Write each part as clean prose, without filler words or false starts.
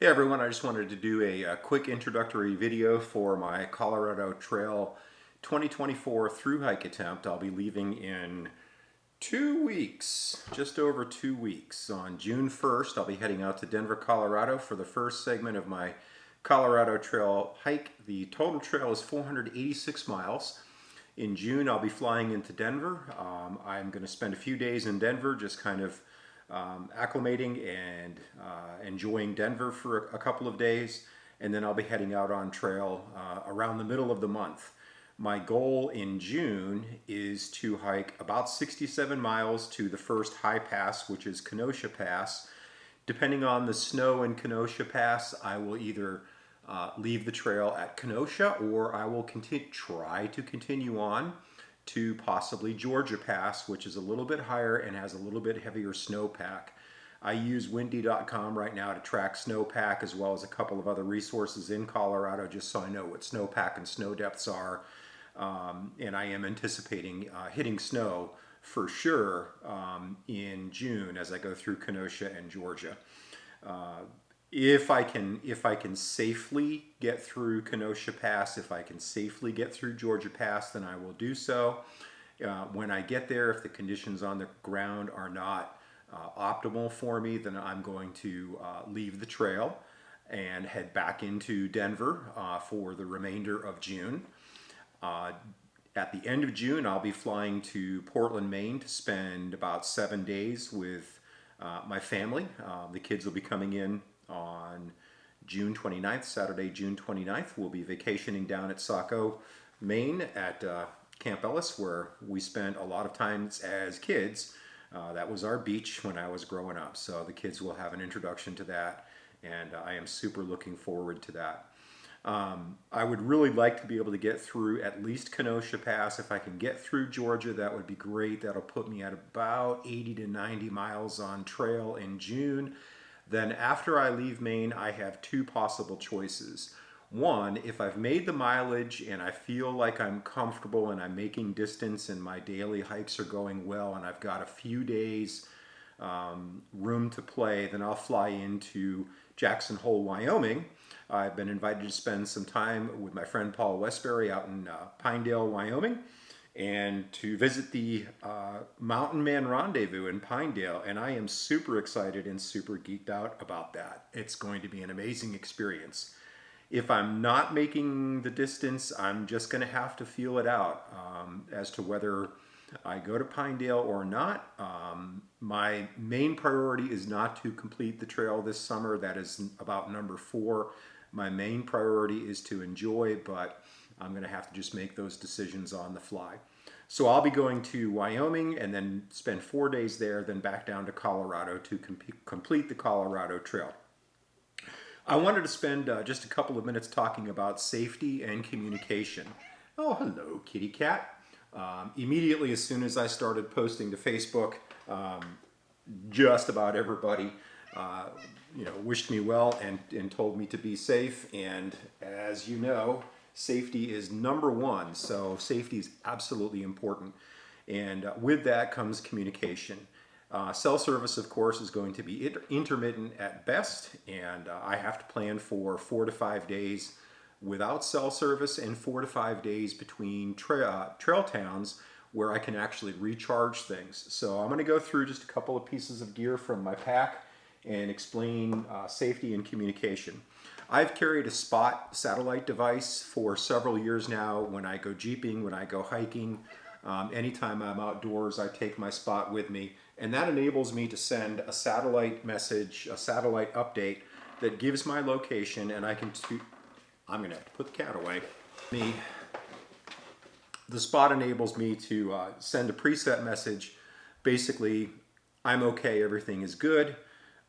Hey everyone, I just wanted to do a quick introductory video for my Colorado Trail 2024 through hike attempt. I'll be leaving in 2 weeks, just over 2 weeks. On June 1st, I'll be heading out to Denver, Colorado for the first segment of my Colorado Trail hike. The total trail is 486 miles. In June, I'll be flying into Denver. I'm going to spend a few days in Denver, just kind of acclimating and enjoying Denver for a couple of days, and then I'll be heading out on trail around the middle of the month. My goal in June is to hike about 67 miles to the first high pass, which is Kenosha Pass. Depending on the snow in Kenosha Pass, I will either leave the trail at Kenosha or I will try to continue on to possibly Georgia Pass, which is a little bit higher and has a little bit heavier snowpack. I use windy.com right now to track snowpack, as well as a couple of other resources in Colorado, just so I know what snowpack and snow depths are. And I am anticipating hitting snow for sure in June as I go through Kenosha and Georgia. If I can safely get through Kenosha Pass, if I can safely get through Georgia Pass, then I will do so. When I get there, if the conditions on the ground are not optimal for me, then I'm going to leave the trail and head back into Denver for the remainder of June. At the end of June, I'll be flying to Portland, Maine to spend about 7 days with my family. The kids will be coming in on June 29th, Saturday, June 29th. We'll be vacationing down at Saco, Maine at Camp Ellis, where we spent a lot of times as kids. That was our beach when I was growing up. So the kids will have an introduction to that, and I am super looking forward to that. I would really like to be able to get through at least Kenosha Pass. If I can get through Georgia, that would be great. That'll put me at about 80 to 90 miles on trail in June. Then after I leave Maine, I have two possible choices. One, if I've made the mileage and I feel like I'm comfortable and I'm making distance and my daily hikes are going well and I've got a few days room to play, then I'll fly into Jackson Hole, Wyoming. I've been invited to spend some time with my friend Paul Westbury out in Pinedale, Wyoming, and to visit the Mountain Man Rendezvous in Pinedale. And I am super excited and super geeked out about that. It's going to be an amazing experience. If I'm not making the distance, I'm just going to have to feel it out as to whether I go to Pinedale or not. My main priority is not to complete the trail this summer. That is about number 4. My main priority is to enjoy, but I'm going to have to just make those decisions on the fly. So I'll be going to Wyoming and then spend 4 days there, then back down to Colorado to complete the Colorado Trail. I wanted to spend just a couple of minutes talking about safety and communication. Oh, hello, kitty cat. Immediately as soon as I started posting to Facebook, just about everybody wished me well and told me to be safe. And as you know, safety is number one. So safety is absolutely important. And with that comes communication. Cell service, of course, is going to be intermittent at best. And I have to plan for 4 to 5 days without cell service and 4 to 5 days between trail towns where I can actually recharge things. So I'm going to go through just a couple of pieces of gear from my pack and explain safety and communication. I've carried a Spot satellite device for several years now. When I go jeeping, when I go hiking, anytime I'm outdoors, I take my Spot with me, and that enables me to send a satellite message, a satellite update that gives my location, and I'm going to have to put the cat away. The Spot enables me to send a preset message. Basically, I'm okay, everything is good,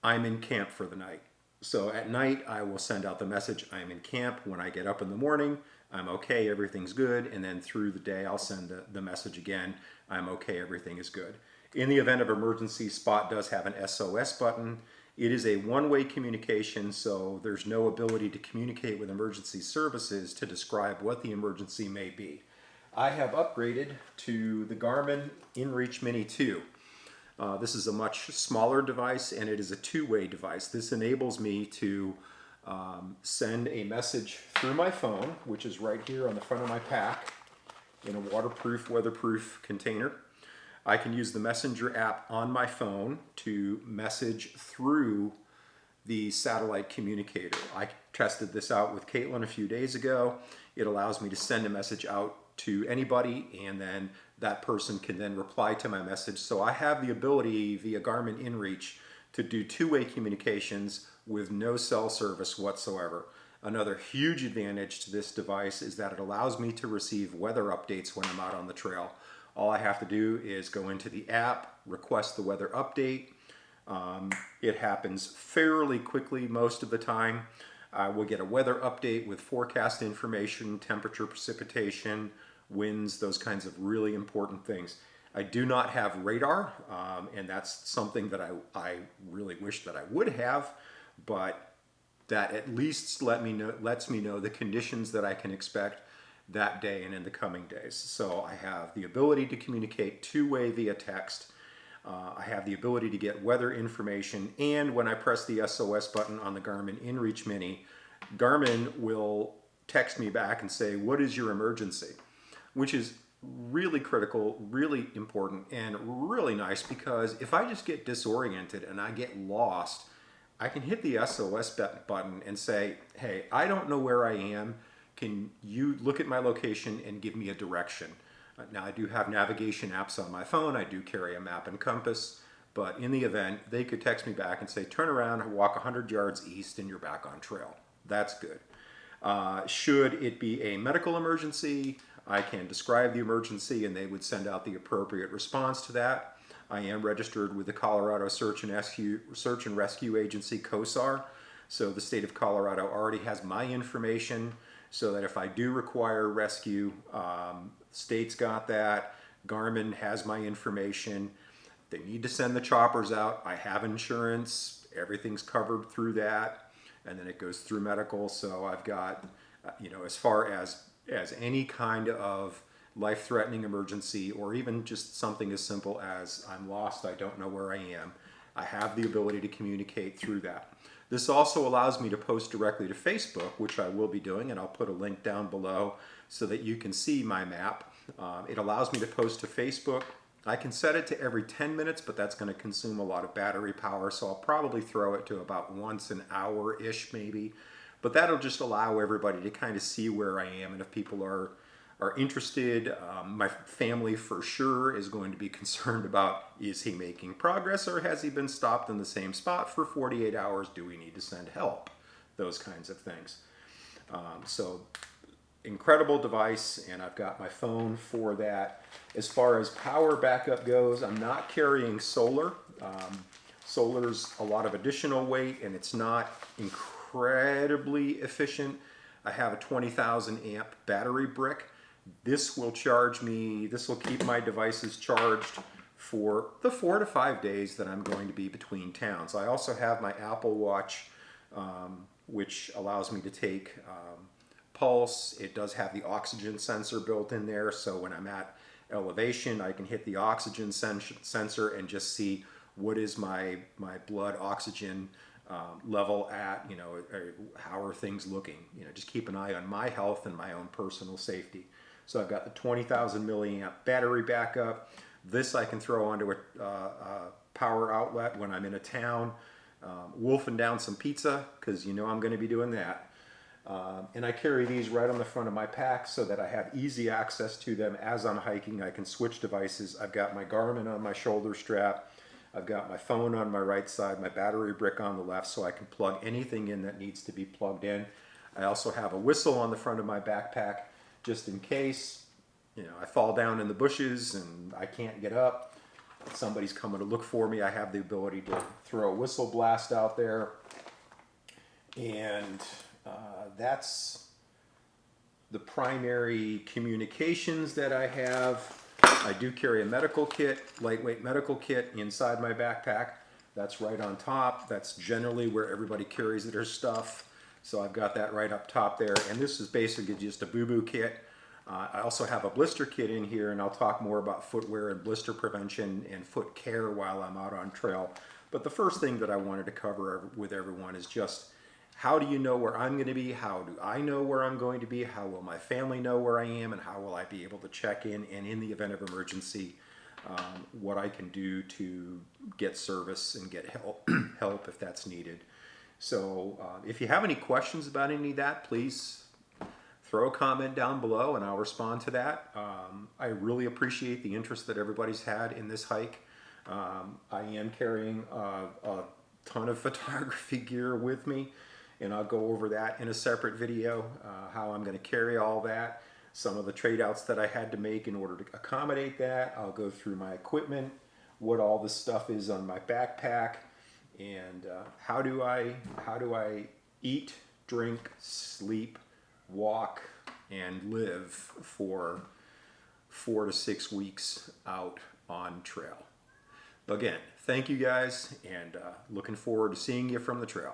I'm in camp for the night. So at night, I will send out the message, I'm in camp. When I get up in the morning, I'm okay, everything's good. And then through the day, I'll send the message again, I'm okay, everything is good. In the event of emergency, Spot does have an SOS button. It is a one-way communication, so there's no ability to communicate with emergency services to describe what the emergency may be. I have upgraded to the Garmin InReach Mini 2. This is a much smaller device, and it is a two-way device. This enables me to send a message through my phone, which is right here on the front of my pack in a waterproof, weatherproof container. I can use the Messenger app on my phone to message through the satellite communicator. I tested this out with Caitlin a few days ago. It allows me to send a message out to anybody, and then that person can then reply to my message. So I have the ability via Garmin InReach to do two-way communications with no cell service whatsoever. Another huge advantage to this device is that it allows me to receive weather updates when I'm out on the trail. All I have to do is go into the app, request the weather update. It happens fairly quickly most of the time. We'll get a weather update with forecast information, temperature, precipitation, winds, those kinds of really important things. I do not have radar, and that's something that I really wish that I would have, but that at least lets me know the conditions that I can expect that day and in the coming days. So I have the ability to communicate two-way via text. I have the ability to get weather information, and when I press the SOS button on the Garmin InReach Mini, Garmin will text me back and say, "What is your emergency?" Which is really critical, really important, and really nice, because if I just get disoriented and I get lost, I can hit the SOS button and say, "Hey, I don't know where I am. Can you look at my location and give me a direction?" Now, I do have navigation apps on my phone. I do carry a map and compass, but in the event, they could text me back and say, "Turn around and walk 100 yards east and you're back on trail." That's good. Should it be a medical emergency, I can describe the emergency and they would send out the appropriate response to that. I am registered with the Colorado Search and Rescue Agency, COSAR. So the state of Colorado already has my information, so that if I do require rescue, state's got that. Garmin has my information. They need to send the choppers out. I have insurance. Everything's covered through that. And then it goes through medical. So I've got, as far as any kind of life-threatening emergency, or even just something as simple as I'm lost, I don't know where I am, I have the ability to communicate through that. This also allows me to post directly to Facebook, which I will be doing, and I'll put a link down below so that you can see my map. It allows me to post to Facebook. I can set it to every 10 minutes, but that's going to consume a lot of battery power, so I'll probably throw it to about once an hour-ish maybe. But that'll just allow everybody to kind of see where I am, and if people are interested. My family for sure is going to be concerned about, is he making progress, or has he been stopped in the same spot for 48 hours? Do we need to send help? Those kinds of things. So incredible device, and I've got my phone for that. As far as power backup goes, I'm not carrying solar. Solar's a lot of additional weight, and it's not incredibly efficient. I have a 20,000 amp battery brick. This will charge me, this will keep my devices charged for the 4 to 5 days that I'm going to be between towns. I also have my Apple Watch, which allows me to take pulse. It does have the oxygen sensor built in there, so when I'm at elevation, I can hit the oxygen sensor and just see what is my blood oxygen level at, how are things looking. Just keep an eye on my health and my own personal safety. So I've got the 20,000 milliamp battery backup. This I can throw onto a power outlet when I'm in a town, wolfing down some pizza, because I'm going to be doing that. And I carry these right on the front of my pack so that I have easy access to them as I'm hiking. I can switch devices. I've got my Garmin on my shoulder strap. I've got my phone on my right side, my battery brick on the left, so I can plug anything in that needs to be plugged in. I also have a whistle on the front of my backpack, just in case, I fall down in the bushes and I can't get up. Somebody's coming to look for me. I have the ability to throw a whistle blast out there. And that's the primary communications that I have. I do carry a medical kit, lightweight medical kit inside my backpack. That's right on top. That's generally where everybody carries their stuff. So I've got that right up top there. And this is basically just a boo-boo kit. I also have a blister kit in here, and I'll talk more about footwear and blister prevention and foot care while I'm out on trail. But the first thing that I wanted to cover with everyone is just, how do you know where I'm going to be? How do I know where I'm going to be? How will my family know where I am? And how will I be able to check in? And in the event of emergency, what I can do to get service and get help if that's needed. So if you have any questions about any of that, please throw a comment down below and I'll respond to that. I really appreciate the interest that everybody's had in this hike. I am carrying a ton of photography gear with me, and I'll go over that in a separate video, how I'm going to carry all that, some of the trade-outs that I had to make in order to accommodate that. I'll go through my equipment, what all the stuff is on my backpack, and how do I eat, drink, sleep, walk, and live for 4 to 6 weeks out on trail. Again, thank you guys, and looking forward to seeing you from the trail.